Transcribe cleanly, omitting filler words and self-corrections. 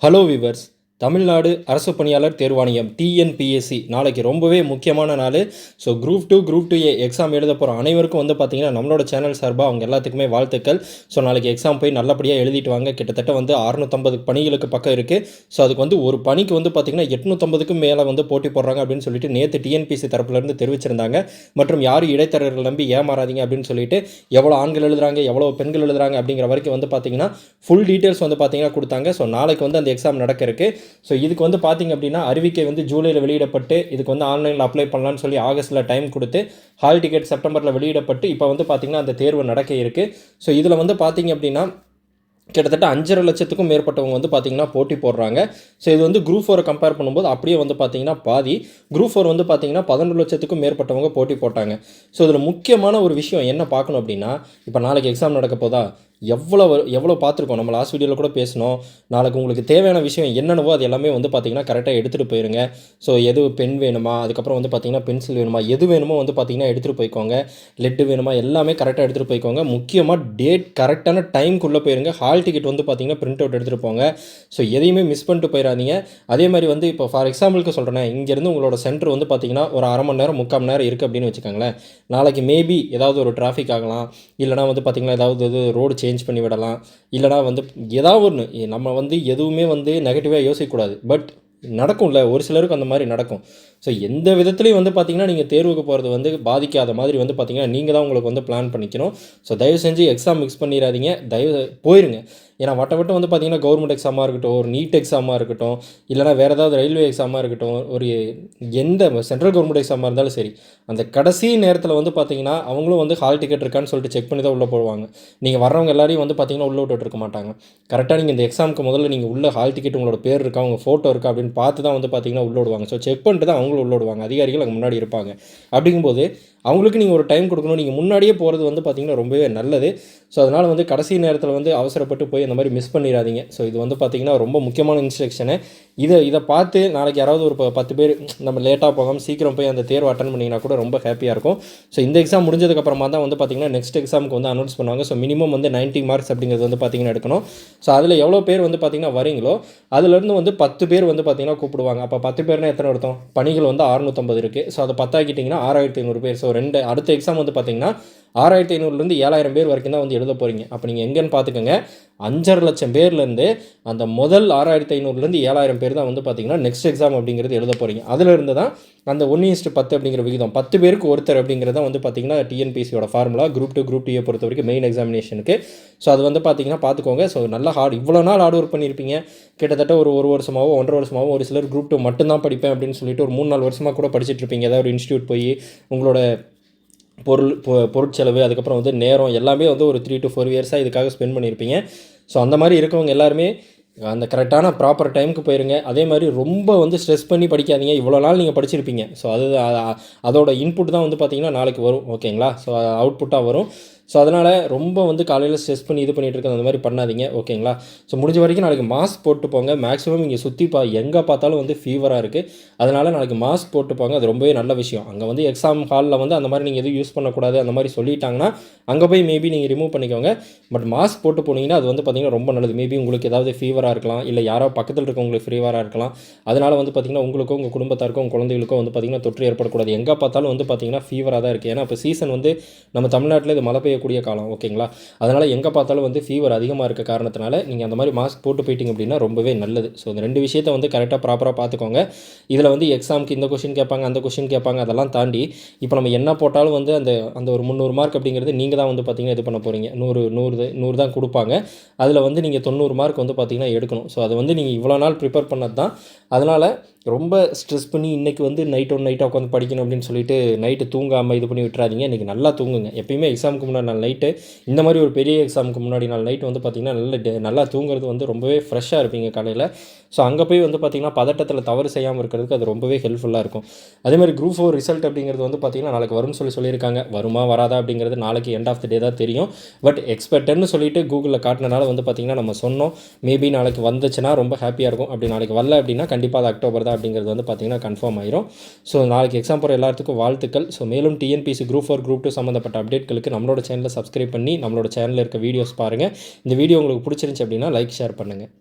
Hello viewers, Tamil Nadu அரசு பணியாளர் தேர்வாணையம் டிஎன்பிஎஸ்சி நாளைக்கு ரொம்பவே முக்கியமான நாள். ஸோ குரூப் 2 எக்ஸாம் எழுத போகிற அனைவருக்கும் பார்த்திங்கன்னா நம்மளோட சேனல் சார்பாக அவங்க எல்லாத்துக்குமே வாழ்த்துக்கள். ஸோ நாளைக்கு எக்ஸாம் போய் நல்லபடியாக எழுதிட்டு வாங்க. கிட்டத்தட்ட 650 பணிகளுக்கு பக்கம் இருக்குது. ஸோ அதுக்கு ஒரு பணிக்கு பார்த்திங்கன்னா 850க்கும் மேலே போட்டி போடுறாங்க அப்படின்னு சொல்லிட்டு நேற்று டிஎன்பிஎஸ்சி தரப்புலேருந்து தெரிவிச்சிருந்தாங்க. மற்றும் யாரும் இடைத்தரகர்கள் நம்பி ஏமாறாதீங்க அப்படின்னு சொல்லிட்டு எவ்வளோ ஆண்கள் எழுதுறாங்க, எவ்வளோ பெண்கள் எழுதுறாங்க அப்படிங்கிற வரைக்கும் பார்த்திங்கன்னா ஃபுல் டீட்டெயில்ஸ் பார்த்திங்கன்னா கொடுத்தாங்க. ஸோ நாளைக்கு அந்த எக்ஸாம் நடக்க இருக்குது. ஸோ இதுக்கு பார்த்தீங்க அப்படின்னா அறிவிக்கை ஜூலையில் வெளியிடப்பட்டு இதுக்கு ஆன்லைனில் அப்ளை பண்ணலான்னு சொல்லி ஆகஸ்ட்டில் டைம் கொடுத்து ஹால் டிக்கெட் செப்டம்பரில் வெளியிடப்பட்டு இப்போ பார்த்தீங்கன்னா அந்த தேர்வு நடக்க இருக்குது. ஸோ இதில் பார்த்தீங்க அப்படின்னா கிட்டத்தட்ட 5.5 லட்சத்துக்கும் மேற்பட்டவங்க பார்த்தீங்கன்னா போட்டி போடுறாங்க. ஸோ இது குரூப் 4 கம்பேர் பண்ணும்போது அப்படியே பார்த்தீங்கன்னா பாதி. குரூப் 4 பார்த்தீங்கன்னா 11 லட்சத்துக்கும் மேற்பட்டவங்க போட்டி போட்டாங்க. ஸோ இதில் முக்கியமான ஒரு விஷயம் என்ன பார்க்கணும் அப்படின்னா, இப்போ நாளைக்கு எக்ஸாம் நடக்க போதா, எவ்வளோ பார்த்துருக்கோம். நம்ம லாஸ்ட் வீடியோவில் கூட பேசணும். நாளைக்கு உங்களுக்கு தேவையான விஷயம் என்னென்னவோ அது எல்லாமே பார்த்தீங்கன்னா கரெக்டாக எடுத்துகிட்டு போயிருங்க. ஸோ எது பென் வேணுமா, அதுக்கப்புறம் பார்த்தீங்கன்னா பென்சில் வேணுமா, எது வேணுமோ பார்த்தீங்கன்னா எடுத்துகிட்டு போய்க்கோங்க. லெட்டு வேணுமா, எல்லாமே கரெக்டாக எடுத்துகிட்டு போய்க்கோங்க. முக்கியமாக டேட் கரெக்டான டைம்குள்ளே போயிருங்க. ஹால் டிக்கெட் பார்த்தீங்கன்னா பிரிண்ட் அவுட் எடுத்துகிட்டு போங்க. ஸோ எதையுமே மிஸ் பண்ணிட்டு போயிடாதீங்க. அதே மாதிரி இப்போ ஃபார் எக்ஸாம்பிளுக்கு சொல்கிறேன், இங்கேருந்து உங்களோட சென்டர் பார்த்தீங்கன்னா ஒரு அரை மணி நேரம் 3/4 மணி நேரம் இருக்குது அப்படின்னு வச்சுக்கோங்களேன். நாளைக்கு மேபி ஏதாவது ஒரு டிராஃபிக் ஆகலாம், இல்லைனா பார்த்தீங்கன்னா ஏதாவது ரோடு சேஞ்ச் பண்ணி விடலாம், இல்லைனா ஏதாவது ஒன்று. நம்ம எதுவுமே நெகட்டிவாக யோசிக்கக்கூடாது. பட் நடக்கும்ல, ஒரு சிலருக்கு அந்த மாதிரி நடக்கும். ஸோ எந்த விதத்துலையும் பார்த்தீங்கன்னா நீங்கள் தேர்வுக்கு போகிறது பாதிக்காத மாதிரி பார்த்தீங்கன்னா நீங்கள் தான் உங்களுக்கு பிளான் பண்ணிக்கணும். ஸோ தயவு செஞ்சு எக்ஸாம் மிக்ஸ் பண்ணிடாதீங்க. போயிருங்க. ஏன்னா வட்ட பார்த்தீங்கன்னா கவர்மெண்ட் எக்ஸாமாக இருக்கட்டும், ஒரு நீட் எக்ஸாமாக இருக்கட்டும், இல்லைனா வேறு ஏதாவது ரயில்வே எக்ஸாமாக இருக்கட்டும், ஒரு எந்த சென்ட்ரல் கவர்மெண்ட் எக்ஸாமாக இருந்தாலும் சரி, அந்த கடைசி நேரத்தில் பார்த்தீங்கன்னா அவங்களும் ஹால் டிக்கெட் இருக்கான்னு சொல்லிட்டு செக் பண்ணி தான் உள்ளே போடுவாங்க. நீங்கள் வர்றவங்க எல்லாரையும் பார்த்தீங்கன்னா உள்ளே விட்டுட்டு இருக்க மாட்டாங்க. கரெக்டாக நீங்கள் இந்த எக்ஸாமுக்கு முதல்ல நீங்கள் உள்ள ஹால் டிக்கெட் உங்களோட பேர் இருக்கா, உங்கள் ஃபோட்டோ இருக்கா அப்படின்னு பார்த்து தான் பார்த்தீங்கன்னா உள்ள விடுவாங்க. ஸோ செக் பண்ணிட்டு தான் அவங்களும் உள்ள விடுவாங்க. அதிகாரிகள் அங்கே முன்னாடி இருப்பாங்க. அப்படிங்கும்போது அவங்களுக்கு நீங்கள் ஒரு டைம் கொடுக்கணும். நீங்கள் முன்னாடியே போகிறது பார்த்தீங்கன்னா ரொம்பவே நல்லது. ஸோ அதனால் கடைசி நேரத்தில் அவசரப்பட்டு போய் அந்த மாதிரி மிஸ் பண்ணிடாதீங்க. ஸோ இது பார்த்தீங்கன்னா ரொம்ப முக்கியமான இன்ஸ்ட்ரக்ஷனு. இதை பார்த்து நாளைக்கு யாராவது ஒரு 10 பேர் நம்ம லேட்டாக போகாமல் சீக்கிரம் போய் அந்த தேர்வு அட்டன் பண்ணிங்கன்னா கூட ரொம்ப ஹாப்பியாக இருக்கும். ஸோ இந்த எக்ஸாம் முடிஞ்சதுக்கப்புறமா தான் பார்த்தீங்கன்னா நெக்ஸ்ட் எக்ஸாமுக்கு அனௌன்ஸ் பண்ணுவாங்க. ஸோ மினிமம் 90 மார்க்ஸ் அப்படிங்கிறது பார்த்தீங்கன்னா எடுக்கணும். ஸோ அதில் எவ்வளோ பேர் பார்த்தீங்கன்னா வரீங்களோ அதுலேருந்து 10 பேர் பார்த்தீங்கன்னா கூப்பிடுவாங்க. அப்போ 10 பேர்னா எத்தனை அர்த்தம்? பணிகள் 650 இருக்குது. ஸோ அதை 10 ஆக்கிட்டிங்கன்னா 6500 பேர். ஸோ அடுத்த எக்ஸாம் பார்த்தீங்கன்னா 6500லேருந்து 7000 பேர் வரைக்கும் தான் எழுத போகிறீங்க. அப்போ நீங்கள் எங்கேன்னு பார்த்துக்கோங்க, 5.5 லட்சம் பேர்லேருந்து அந்த முதல் 6500லேருந்து 7000 பேர் தான் பார்த்தீங்கன்னா நெக்ஸ்ட் எக்ஸாம் அப்படிங்கிறது எழுத போகிறீங்க. அதிலிருந்து தான் அந்த 1:10 அப்படிங்கிற விகிதம் 10 பேருக்கு ஒருத்தர் அப்படிங்கிறது தான் பார்த்தீங்கன்னா டிஎன்பிஎஸ்சியோட ஃபார்முலா. குரூப் 2 பொறுத்த வரைக்கும் மெயின் எக்ஸாமினேஷனுக்கு. ஸோ அது பார்த்தீங்கன்னா பார்த்துக்கோங்க. ஸோ நல்லா இவ்வளோ நாள் ஹார்ட் ஒர்க் பண்ணியிருப்பீங்க. கிட்டத்தட்ட ஒரு வருஷமாவோ 1.5 வருஷமாவோ ஒரு சிலர் குரூப் 2 மட்டும்தான் படிப்பேன் அப்படின்னு சொல்லிட்டு ஒரு 3-4 வருஷமாக கூட படிச்சுட்டு இருப்பீங்க. ஏதாவது ஒரு இன்ஸ்டியூட் போய் உங்களோட பொருட்செலவு, அதுக்கப்புறம் நேரம் எல்லாமே ஒரு 3 to 4 இயர்ஸாக இதுக்காக ஸ்பெண்ட் பண்ணியிருப்பீங்க. ஸோ அந்த மாதிரி இருக்கவங்க எல்லாருமே அந்த கரெக்டான ப்ராப்பர் டைமுக்கு போயிருங்க. அதே மாதிரி ரொம்ப ஸ்ட்ரெஸ் பண்ணி படிக்காதீங்க. இவ்வளோ நாள் நீங்கள் படிச்சிருப்பீங்க. ஸோ அதோட இன்புட் தான் பார்த்தீங்கன்னா நாளைக்கு வரும். ஓகேங்களா? ஸோ அவுட்புட்டாக வரும். ஸோ அதனால் ரொம்ப காலையில் ஸ்ட்ரெஸ் பண்ணி இது பண்ணிகிட்டு இருக்கிறது அந்த மாதிரி பண்ணாதீங்க. ஓகேங்களா? ஸோ முடிஞ்ச வரைக்கும் நாளைக்கு மாஸ்க் போட்டு போங்க. மேக்ஸிமம் இங்கே சுற்றி எங்கே பார்த்தாலும் ஃபீவராக இருக்குது. அதனால் நாளைக்கு மாஸ்க் போட்டு போங்க. அது ரொம்பவே நல்ல விஷயம். அங்கே எக்ஸாம் ஹாலில் அந்த மாதிரி நீங்கள் எதுவும் யூஸ் பண்ணக்கூடாது அந்த மாதிரி சொல்லிட்டாங்கன்னா அங்கே போய் மேபி நீங்கள் ரிமூவ் பண்ணிக்கோங்க. பட் மாஸ்க் போட்டு போனீங்கன்னா அது பார்த்திங்கன்னா ரொம்ப நல்லது. மேபி உங்களுக்கு ஏதாவது ஃபீவராக இருக்கலாம், இல்லை யாரோ பக்கத்தில் இருக்கவங்களுக்கு ஃபீவராக இருக்கலாம். அதனால் பார்த்திங்கன்னா உங்களுக்கும் உங்கள் குடும்பத்தாருக்கும் உங்கள் குழந்தைகளுக்கும் பார்த்திங்கன்னா தொற்று ஏற்படக்கூடாது. எங்கே பார்த்தாலும் பார்த்திங்கன்னா ஃபீவராக தான் இருக்குது. ஏன்னா இப்போ சீசன் நம்ம தமிழ்நாட்டில் இது மழை பெய்யக்கூடிய காலம். ஓகேங்களா? அதனால் எங்கே பார்த்தாலும் ஃபீவர் அதிகமாக இருக்க காரணத்தினால நீங்கள் அந்த மாதிரி மாஸ்க் போட்டு போயிட்டீங்க அப்படின்னா ரொம்பவே நல்லது. ஸோ இந்த 2 விஷயத்தை கரெக்டாக ப்ராப்பராக பார்த்துக்கோங்க. இதில் எக்ஸாமுக்கு இந்த கொஷின் கேட்பாங்க, அந்த கொஷின் கேட்பாங்க. அதெல்லாம் தாண்டி இப்போ நம்ம என்ன போட்டாலும் அந்த ஒரு 300 மார்க் அப்படிங்கிறது நீங்கள் தான் பார்த்தீங்கன்னா இது பண்ண போகிறீங்க. 100 தான் கொடுப்பாங்க. அதில் நீங்கள் 90 மார்க் பார்த்தீங்கன்னா எடுக்கணும். ஸோ அதை நீங்கள் இவ்வளோ நாள் ப்ரிப்பேர் பண்ணது தான். அதனால் ரொம்ப ஸ்ட்ரெஸ் பண்ணி இன்றைக்கி நைட்டாக உட்காந்து படிக்கணும் அப்படின்னு சொல்லிட்டு நைட்டு தூங்காமல் இது பண்ணி விட்டுறாதீங்க. இன்றைக்கி நல்லா தூங்குங்க. எப்பயுமே எக்ஸாமுக்கு முன்னாடி நாள் நைட்டு, இந்த மாதிரி ஒரு பெரிய எக்ஸாமுக்கு முன்னாடி நாள் நைட்டு பார்த்திங்கன்னா நல்லா தூங்குறது ரொம்பவே ஃப்ரெஷ்ஷாக இருப்பீங்க காலையில். ஸோ அங்கே போய் பார்த்திங்கன்னா பதட்டத்தில் தவறு செய்யாமல் இருக்கிறதுக்கு அது ரொம்பவே ஹெல்ப்ஃபுல்லாக இருக்கும். அதேமாதிரி குரூப் 4 ரிசல்ட் அப்படிங்கிறது பார்த்திங்கன்னா நாளைக்கு வரும்னு சொல்லியிருக்காங்க. வருமா வராதா அப்படிங்கிறது நாளைக்கு எண்ட் ஆஃப் த டே தான் தெரியும். பட் எக்ஸ்பெக்டட்னு சொல்லிட்டு கூகுளில் காட்டினால பார்த்திங்கன்னா நம்ம சொன்னோம். மேபி நாளைக்கு வந்துச்சுன்னா ரொம்ப ஹாப்பியாக இருக்கும். அப்படி நாளைக்கு வரல அப்படின்னா கண்டிப்பாக அது அக்டோபர் தான் அப்படிங்கிறது பார்த்திங்கன்னா கன்ஃபார்ம் ஆயிரும். ஸோ நாளைக்கு எக்ஸாம் போகிற எல்லாத்துக்கும் வாழ்த்துக்கள். ஸோ மேலும் டிஎன்பிஎஸ்சி குரூப் 4 குரூப் 2 சம்மந்தப்பட்ட அப்டேட்களுக்கு நம்மளோட சேனலை சப்ஸ்கிரைப் பண்ணி நம்மளோட சேனலில் இருக்க வீடியோஸ் பாருங்கள். இந்த வீடியோ உங்களுக்கு பிடிச்சிருந்துச்சி அப்படின்னா லைக் ஷேர் பண்ணுங்கள்.